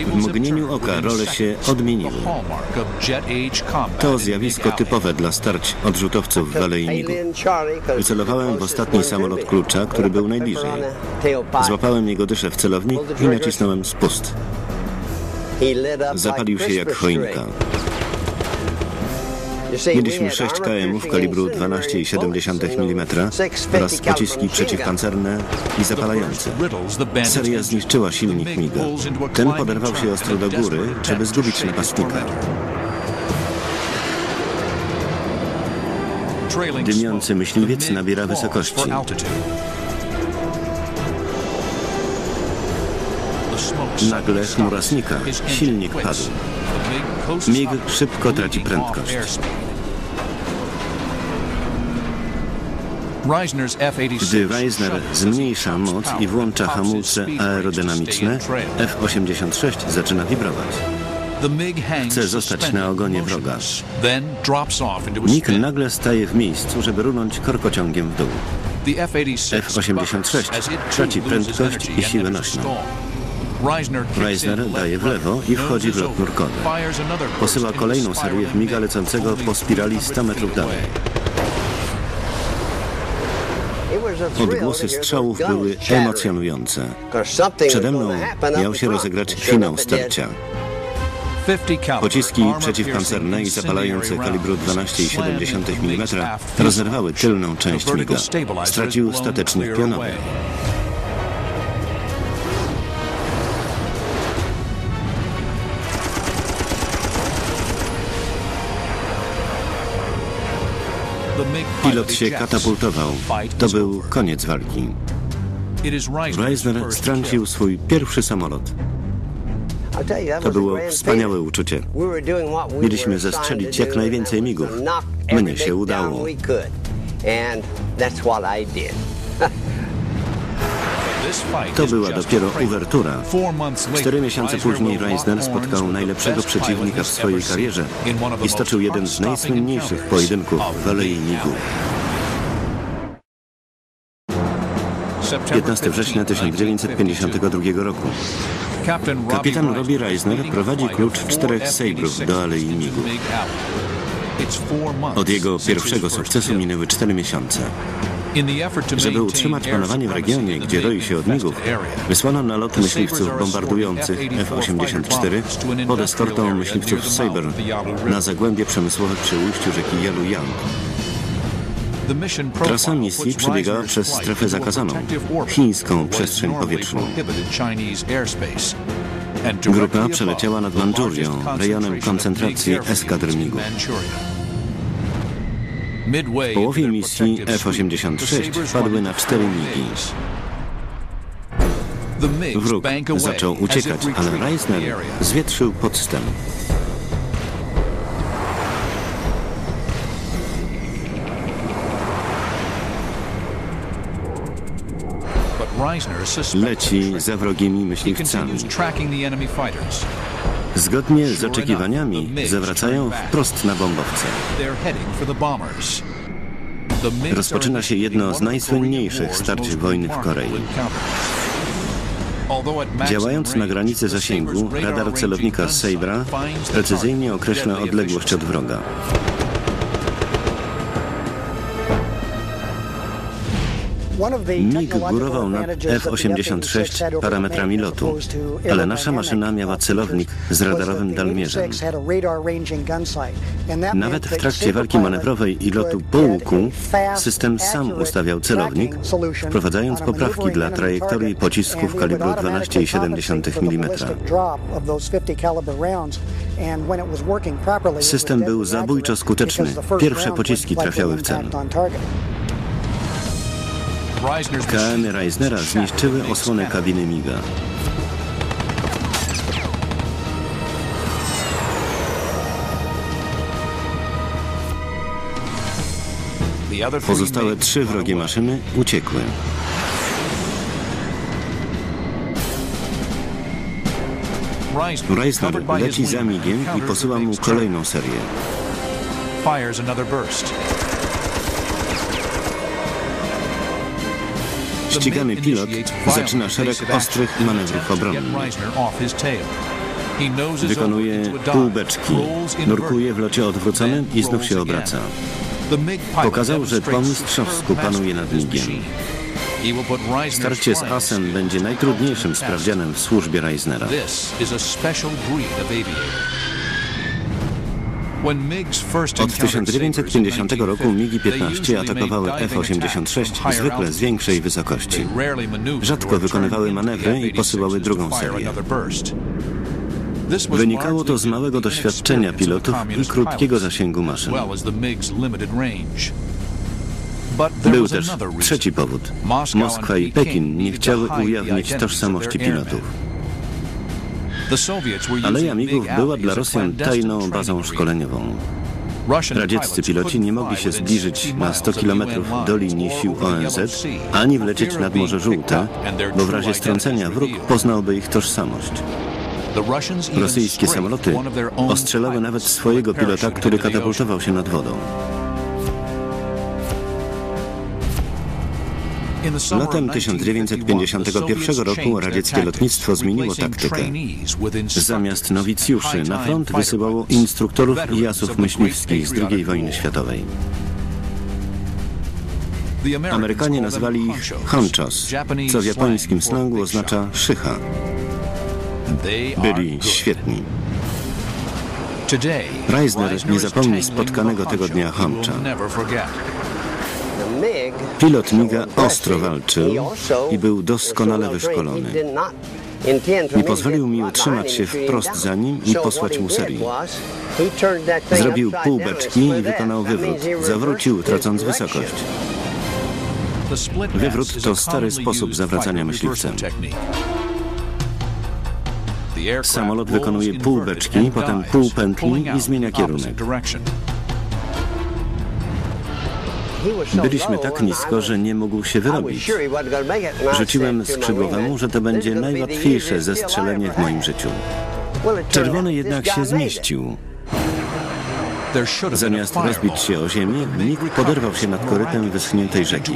W mgnieniu oka role się odmieniły. To zjawisko typowe dla starć odrzutowców w Alei MiGów. Wycelowałem w ostatni samolot klucza, który był najbliżej. Złapałem jego dyszę w celownik i nacisnąłem spust. Zapalił się jak choinka. Mieliśmy 6 KM-ów kalibru 12,7 mm oraz pociski przeciwpancerne i zapalające. Seria zniszczyła silnik MiGa. Ten poderwał się ostro do góry, żeby zgubić napastnika. Dymiący myśliwiec nabiera wysokości. Nagle chmura znika, silnik padł. MiG szybko traci prędkość. Gdy Reisner zmniejsza moc i włącza hamulce aerodynamiczne, F-86 zaczyna wibrować. Chce zostać na ogonie wroga. MiG nagle staje w miejscu, żeby runąć korkociągiem w dół. F-86 traci prędkość i siłę nośną. Reisner daje w lewo i wchodzi w lot nurkowy. Posyła kolejną serię w MiGa lecącego po spirali 100 metrów dalej. Odgłosy strzałów były emocjonujące. Przede mną miał się rozegrać finał starcia. Pociski przeciwpancerne i zapalające kalibru 12,7 mm rozerwały tylną część MiGa. Stracił statecznik pionowy. Pilot się katapultował. To był koniec walki. Reisner stracił swój pierwszy samolot. To było wspaniałe uczucie. Mieliśmy zestrzelić jak najwięcej MiGów. Mnie się udało. To była dopiero uwertura. 4 miesiące później Reisner spotkał najlepszego przeciwnika w swojej karierze i stoczył jeden z najsłynniejszych pojedynków w Alei MiGów. 15 września 1952 roku. Kapitan Robbie Reisner prowadzi klucz 4 Sabre'ów do Alei MiGów. Od jego pierwszego sukcesu minęły 4 miesiące. Żeby utrzymać panowanie w regionie, gdzie roi się od MiGów, wysłano na lot myśliwców bombardujących F-84 pod eskortą myśliwców Sabre na zagłębie przemysłowe przy ujściu rzeki Jalu. Trasa misji przebiegała przez strefę zakazaną, chińską przestrzeń powietrzną. Grupa przeleciała nad Mandżurią, rejonem koncentracji eskadr MiGów. W połowie misji F-86 wpadły na 4 MiGi. Wróg zaczął uciekać, ale Reisner zwietrzył podstęp. Leci za wrogimi myśliwcami. Zgodnie z oczekiwaniami zawracają wprost na bombowce. Rozpoczyna się jedno z najsłynniejszych starć wojny w Korei. Działając na granicy zasięgu, radar celownika Sabre'a precyzyjnie określa odległość od wroga. MiG górował nad F-86 parametrami lotu, ale nasza maszyna miała celownik z radarowym dalmierzem. Nawet w trakcie walki manewrowej i lotu po łuku system sam ustawiał celownik, wprowadzając poprawki dla trajektorii pocisków kalibru 12,7 mm. System był zabójczo skuteczny. Pierwsze pociski trafiały w cel. KM Reisnera zniszczyły osłonę kabiny MiGa. Pozostałe 3 wrogie maszyny uciekły. Reisner leci za MiGiem i posyła mu kolejną serię. Ścigany pilot zaczyna szereg ostrych manewrów obronnych. Wykonuje półbeczki, nurkuje w locie odwróconym i znów się obraca. Pokazał, że po mistrzowsku panuje nad MiGiem. Starcie z asem będzie najtrudniejszym sprawdzianem w służbie Reisnera. Od 1950 roku MiGi-15 atakowały F-86 zwykle z większej wysokości. Rzadko wykonywały manewry i posyłały drugą serię. Wynikało to z małego doświadczenia pilotów i krótkiego zasięgu maszyn. Był też trzeci powód. Moskwa i Pekin nie chciały ujawnić tożsamości pilotów. Aleja MiGów była dla Rosjan tajną bazą szkoleniową. Radzieccy piloci nie mogli się zbliżyć na 100 km do linii sił ONZ, ani wlecieć nad Morze Żółte, bo w razie strącenia wróg poznałby ich tożsamość. Rosyjskie samoloty ostrzelały nawet swojego pilota, który katapultował się nad wodą. Latem 1951 roku radzieckie lotnictwo zmieniło taktykę. Zamiast nowicjuszy na front wysyłało instruktorów i asów myśliwskich z II wojny światowej. Amerykanie nazwali ich honchos, co w japońskim slangu oznacza szycha. Byli świetni. Reisner nie zapomni spotkanego tego dnia honcha. Pilot MiGa ostro walczył i był doskonale wyszkolony. Nie pozwolił mi utrzymać się wprost za nim i posłać mu serię. Zrobił półbeczki i wykonał wywrót. Zawrócił, tracąc wysokość. Wywrót to stary sposób zawracania myśliwcem. Samolot wykonuje półbeczki, potem pół pętli i zmienia kierunek. Byliśmy tak nisko, że nie mógł się wyrobić. Rzuciłem skrzydłowemu, że to będzie najłatwiejsze zestrzelenie w moim życiu. Czerwony jednak się zmieścił. Zamiast rozbić się o ziemię, MiG poderwał się nad korytem wyschniętej rzeki.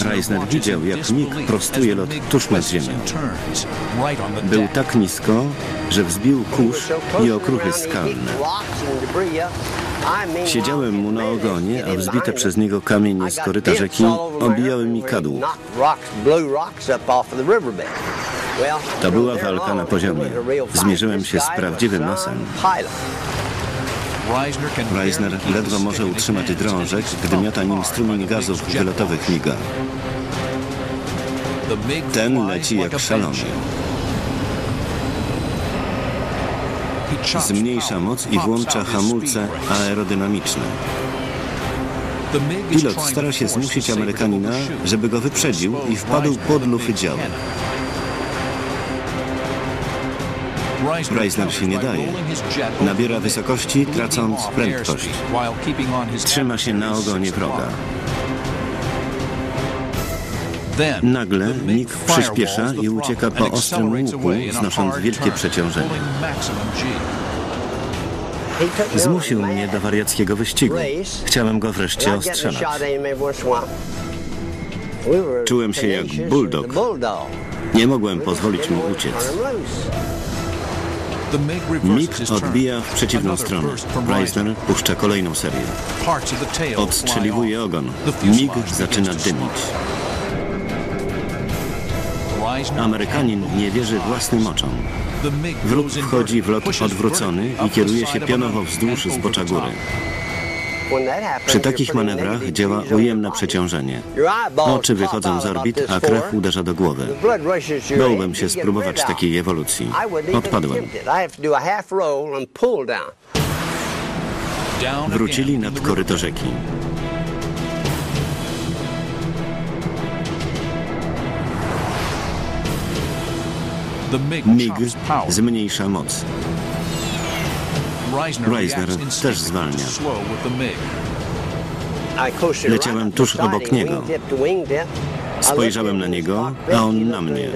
Reisner widział, jak MiG prostuje lot tuż nad ziemią. Był tak nisko, że wzbił kurz i okruchy skalne. Siedziałem mu na ogonie, a wzbite przez niego kamienie z koryta rzeki obijały mi kadłub. To była walka na poziomie. Zmierzyłem się z prawdziwym nosem. Reisner ledwo może utrzymać drążek, gdy miota nim strumień gazów wylotowych MiGa. Ten leci jak szalony. Zmniejsza moc i włącza hamulce aerodynamiczne. Pilot stara się zmusić Amerykanina, żeby go wyprzedził i wpadł pod lufy działu. Reisner się nie daje. Nabiera wysokości, tracąc prędkość. Trzyma się na ogonie wroga. Nagle MiG przyspiesza i ucieka po ostrym łuku, znosząc wielkie przeciążenie. Zmusił mnie do wariackiego wyścigu. Chciałem go wreszcie ostrzelać. Czułem się jak bulldog. Nie mogłem pozwolić mu uciec. MiG odbija w przeciwną stronę. Reisner puszcza kolejną serię. Odstrzeliwuje ogon. MiG zaczyna dymić. Amerykanin nie wierzy własnym oczom. Wróg wchodzi w lot odwrócony i kieruje się pionowo wzdłuż zbocza góry. Przy takich manewrach działa ujemne przeciążenie. Oczy wychodzą z orbit, a krew uderza do głowy. Bałbym się spróbować takiej ewolucji. Odpadłem. Wrócili nad koryto rzeki. MiG zmniejsza moc. Reisner też zwalnia. Leciałem tuż obok niego. Spojrzałem na niego, a on na mnie.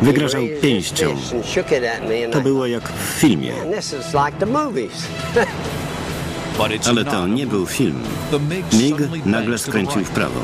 Wygrażał pięścią. To było jak w filmie. Ale to nie był film. MiG nagle skręcił w prawo.